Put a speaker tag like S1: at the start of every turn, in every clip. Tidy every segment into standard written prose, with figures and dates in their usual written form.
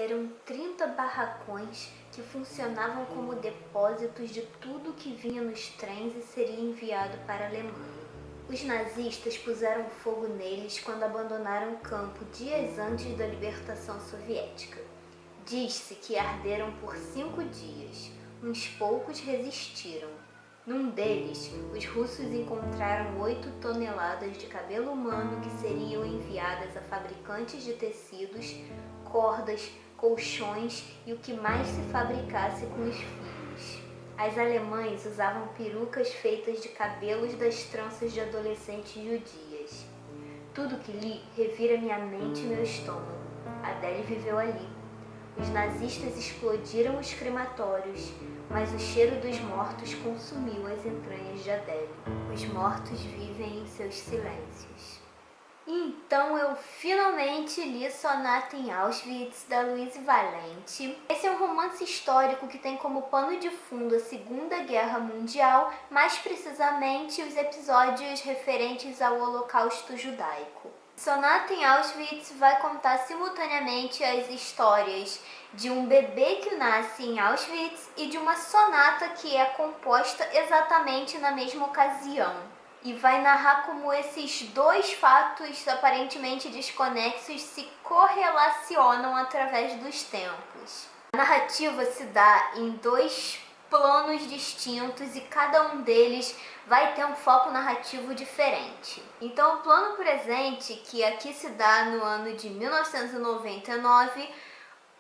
S1: Eram 30 barracões que funcionavam como depósitos de tudo que vinha nos trens e seria enviado para a Alemanha. Os nazistas puseram fogo neles quando abandonaram o campo dias antes da libertação soviética. Diz-se que arderam por 5 dias. Uns poucos resistiram. Num deles, os russos encontraram 8 toneladas de cabelo humano que seriam enviadas a fabricantes de tecidos, cordas, colchões e o que mais se fabricasse com os fios. As alemães usavam perucas feitas de cabelos das tranças de adolescentes judias. Tudo que li revira minha mente e meu estômago. Adele viveu ali. Os nazistas explodiram os crematórios, mas o cheiro dos mortos consumiu as entranhas de Adele. Os mortos vivem em seus silêncios. Então eu finalmente li Sonata em Auschwitz, da Louise Valente. Esse é um romance histórico que tem como pano de fundo a Segunda Guerra Mundial, mais precisamente os episódios referentes ao Holocausto Judaico. Sonata em Auschwitz vai contar simultaneamente as histórias de um bebê que nasce em Auschwitz e de uma sonata que é composta exatamente na mesma ocasião. E vai narrar como esses dois fatos aparentemente desconexos se correlacionam através dos tempos. A narrativa se dá em 2 planos distintos e cada um deles vai ter um foco narrativo diferente. Então, o plano presente, que aqui se dá no ano de 1999,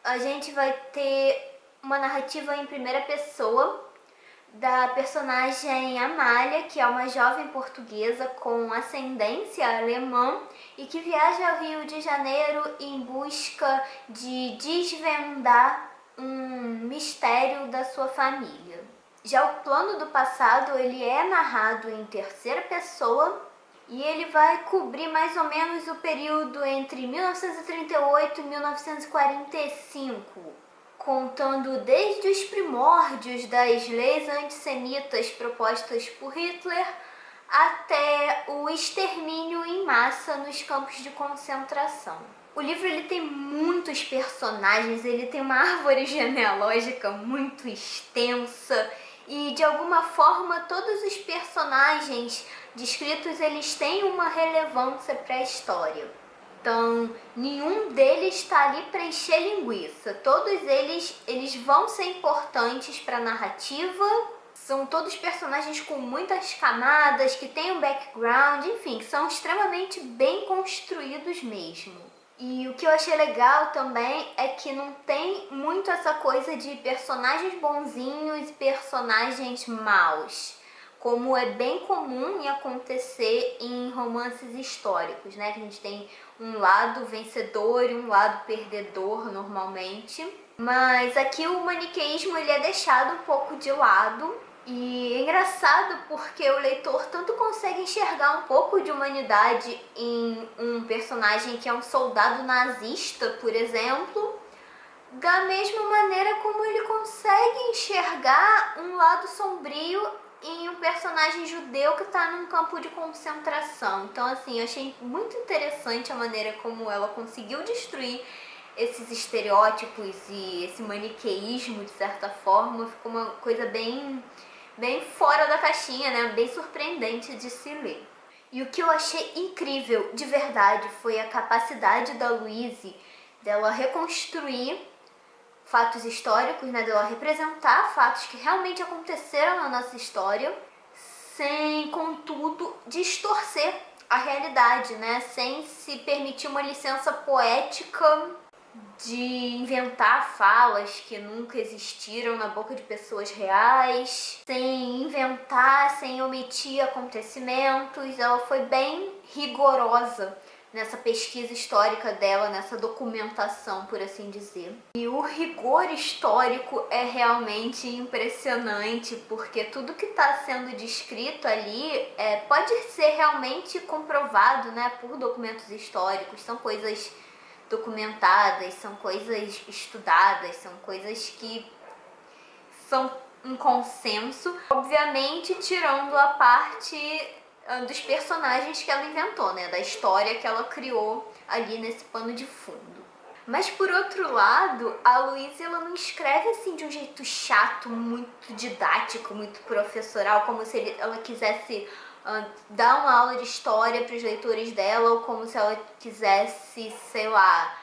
S1: a gente vai ter uma narrativa em primeira pessoa da personagem Amália, que é uma jovem portuguesa com ascendência alemã e que viaja ao Rio de Janeiro em busca de desvendar um mistério da sua família. Já o plano do passado, ele é narrado em terceira pessoa e ele vai cobrir mais ou menos o período entre 1938 e 1945, contando desde os primórdios das leis antissemitas propostas por Hitler até o extermínio em massa nos campos de concentração. O livro ele tem muitos personagens, ele tem uma árvore genealógica muito extensa e de alguma forma todos os personagens descritos eles têm uma relevância para a história. Então, nenhum deles está ali para encher linguiça. Todos eles vão ser importantes para a narrativa. São todos personagens com muitas camadas, que têm um background, enfim, são extremamente bem construídos mesmo. E o que eu achei legal também é que não tem muito essa coisa de personagens bonzinhos e personagens maus, como é bem comum em acontecer em romances históricos, né? Que a gente tem um lado vencedor e um lado perdedor normalmente. Mas aqui o maniqueísmo ele é deixado um pouco de lado. E é engraçado porque o leitor tanto consegue enxergar um pouco de humanidade em um personagem que é um soldado nazista, por exemplo, da mesma maneira como ele consegue enxergar um lado sombrio em um personagem judeu que está num campo de concentração. Então, assim, eu achei muito interessante a maneira como ela conseguiu destruir esses estereótipos e esse maniqueísmo, de certa forma. Ficou uma coisa bem fora da caixinha, né? Bem surpreendente de se ler. E o que eu achei incrível, de verdade, foi a capacidade da Louise dela reconstruir fatos históricos, né, dela representar fatos que realmente aconteceram na nossa história, sem, contudo, distorcer a realidade, né, sem se permitir uma licença poética de inventar falas que nunca existiram na boca de pessoas reais, sem inventar, sem omitir acontecimentos. Ela foi bem rigorosa nessa pesquisa histórica dela, nessa documentação, por assim dizer. E o rigor histórico é realmente impressionante, porque tudo que está sendo descrito ali pode ser realmente comprovado, né, por documentos históricos. São coisas documentadas, são coisas estudadas, são coisas que são um consenso, obviamente tirando a parte dos personagens que ela inventou, né, da história que ela criou ali nesse pano de fundo. Mas por outro lado, a Louise ela não escreve assim de um jeito chato, muito didático, muito professoral, como se ela quisesse dar uma aula de história para os leitores dela, ou como se ela quisesse, sei lá,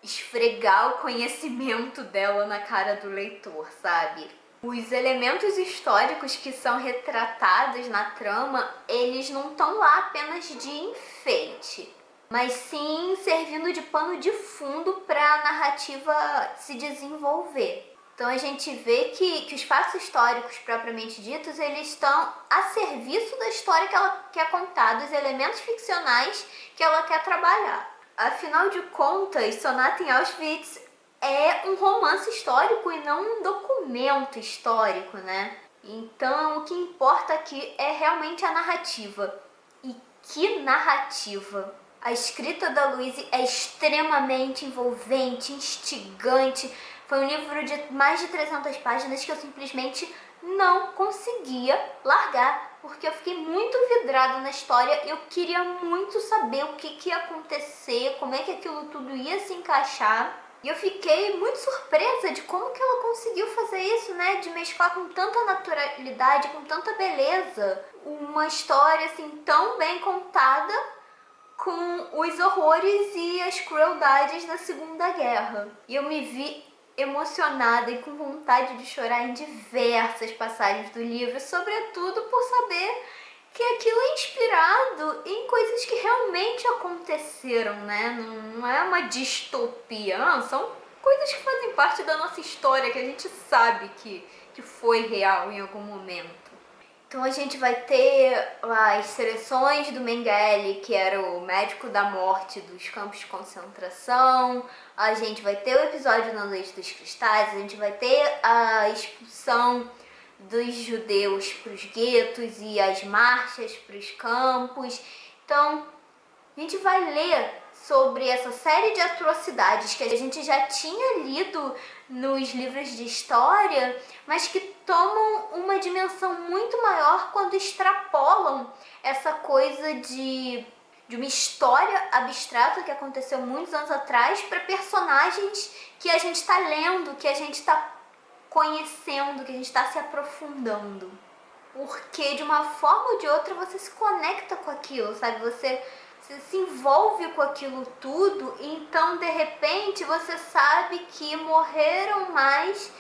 S1: esfregar o conhecimento dela na cara do leitor, sabe? Os elementos históricos que são retratados na trama, eles não estão lá apenas de enfeite, mas sim servindo de pano de fundo para a narrativa se desenvolver. Então a gente vê que os fatos históricos propriamente ditos, eles estão a serviço da história que ela quer contar, dos elementos ficcionais que ela quer trabalhar. Afinal de contas, Sonata em Auschwitz é um romance histórico e não um documento histórico, né? Então o que importa aqui é realmente a narrativa. E que narrativa! A escrita da Louise é extremamente envolvente, instigante. Foi um livro de mais de 300 páginas que eu simplesmente não conseguia largar, porque eu fiquei muito vidrada na história. Eu queria muito saber o que ia acontecer, como é que aquilo tudo ia se encaixar. E eu fiquei muito surpresa de como que ela conseguiu fazer isso, né? De mesclar com tanta naturalidade, com tanta beleza, uma história assim tão bem contada com os horrores e as crueldades da Segunda Guerra. E eu me vi emocionada e com vontade de chorar em diversas passagens do livro, sobretudo por saber que aquilo é inspirado em coisas que realmente aconteceram, né? Não é uma distopia, não, são coisas que fazem parte da nossa história, que a gente sabe que foi real em algum momento. Então a gente vai ter as seleções do Mengele, que era o médico da morte dos campos de concentração, a gente vai ter o episódio na Noite dos Cristais, a gente vai ter a expulsão dos judeus para os guetos e as marchas para os campos. Então a gente vai ler sobre essa série de atrocidades que a gente já tinha lido nos livros de história, mas que tomam uma dimensão muito maior quando extrapolam essa coisa de uma história abstrata que aconteceu muitos anos atrás para personagens que a gente está lendo, que a gente está conhecendo, que a gente está se aprofundando. Porque de uma forma ou de outra você se conecta com aquilo, sabe? Você se envolve com aquilo tudo, e então de repente você sabe que morreram mais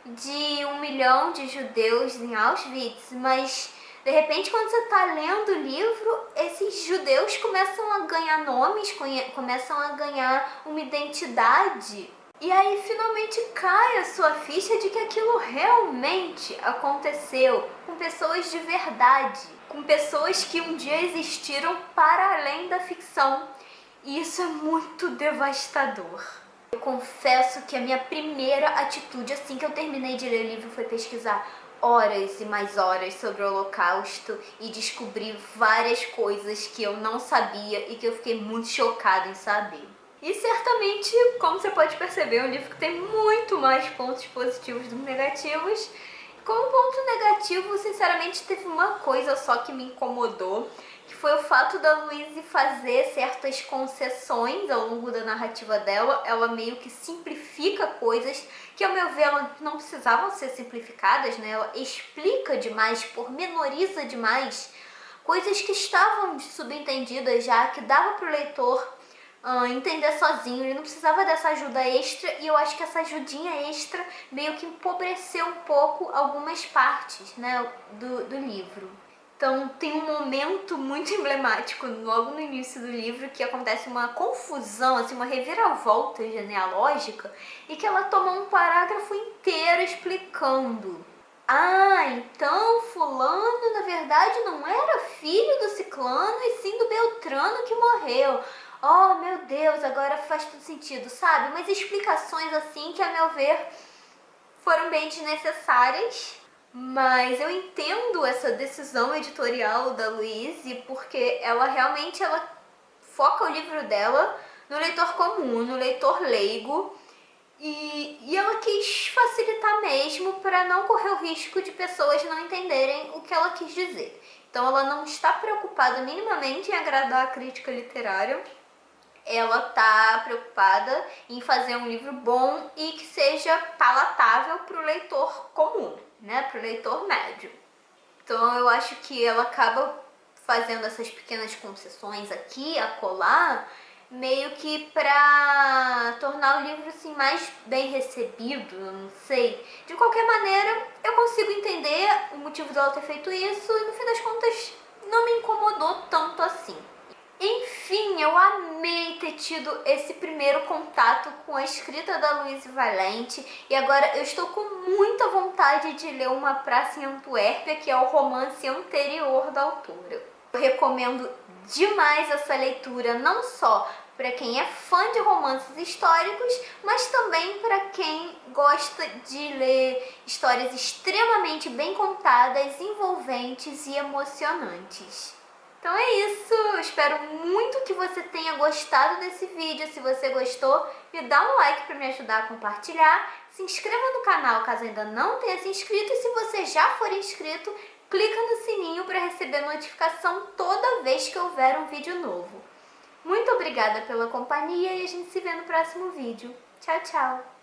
S1: de 1 milhão de judeus em Auschwitz, mas de repente quando você está lendo o livro, esses judeus começam a ganhar nomes, começam a ganhar uma identidade. E aí finalmente cai a sua ficha de que aquilo realmente aconteceu com pessoas de verdade, com pessoas que um dia existiram para além da ficção. E isso é muito devastador. Eu confesso que a minha primeira atitude assim que eu terminei de ler o livro foi pesquisar horas e mais horas sobre o Holocausto e descobrir várias coisas que eu não sabia e que eu fiquei muito chocada em saber. E certamente, como você pode perceber, é um livro que tem muito mais pontos positivos do que negativos. Como ponto negativo, sinceramente, teve uma coisa só que me incomodou, que foi o fato da Louise fazer certas concessões ao longo da narrativa dela. Ela meio que simplifica coisas que, ao meu ver, elas não precisavam ser simplificadas, né? Ela explica demais, pormenoriza demais coisas que estavam subentendidas já, que dava para o leitor entender sozinho, ele não precisava dessa ajuda extra, e eu acho que essa ajudinha extra meio que empobreceu um pouco algumas partes, né, do livro. Então tem um momento muito emblemático logo no início do livro que acontece uma confusão, assim, uma reviravolta genealógica, e que ela toma um parágrafo inteiro explicando: ah, então fulano na verdade não era filho do ciclano e sim do beltrano que morreu. Oh, meu Deus, agora faz tudo sentido, sabe? Mas explicações assim que, a meu ver, foram bem desnecessárias. Mas eu entendo essa decisão editorial da Louise, porque ela realmente foca o livro dela no leitor comum, no leitor leigo. E ela quis facilitar mesmo para não correr o risco de pessoas não entenderem o que ela quis dizer. Então ela não está preocupada minimamente em agradar a crítica literária. ela tá preocupada em fazer um livro bom e que seja palatável para o leitor comum, né, para o leitor médio. Então eu acho que ela acaba fazendo essas pequenas concessões aqui, acolá, meio que pra tornar o livro assim mais bem recebido, eu não sei. De qualquer maneira, eu consigo entender o motivo dela ter feito isso e no fim das contas não me incomodou tanto assim. Enfim, eu amei ter tido esse primeiro contato com a escrita da Louise Valente e agora eu estou com muita vontade de ler Uma Praça em Antuérpia, que é o romance anterior da autora. Eu recomendo demais essa leitura, não só para quem é fã de romances históricos, mas também para quem gosta de ler histórias extremamente bem contadas, envolventes e emocionantes. Então é isso, eu espero muito que você tenha gostado desse vídeo. Se você gostou, me dá um like para me ajudar a compartilhar. Se inscreva no canal caso ainda não tenha se inscrito e se você já for inscrito, clica no sininho para receber notificação toda vez que houver um vídeo novo. Muito obrigada pela companhia e a gente se vê no próximo vídeo. Tchau, tchau!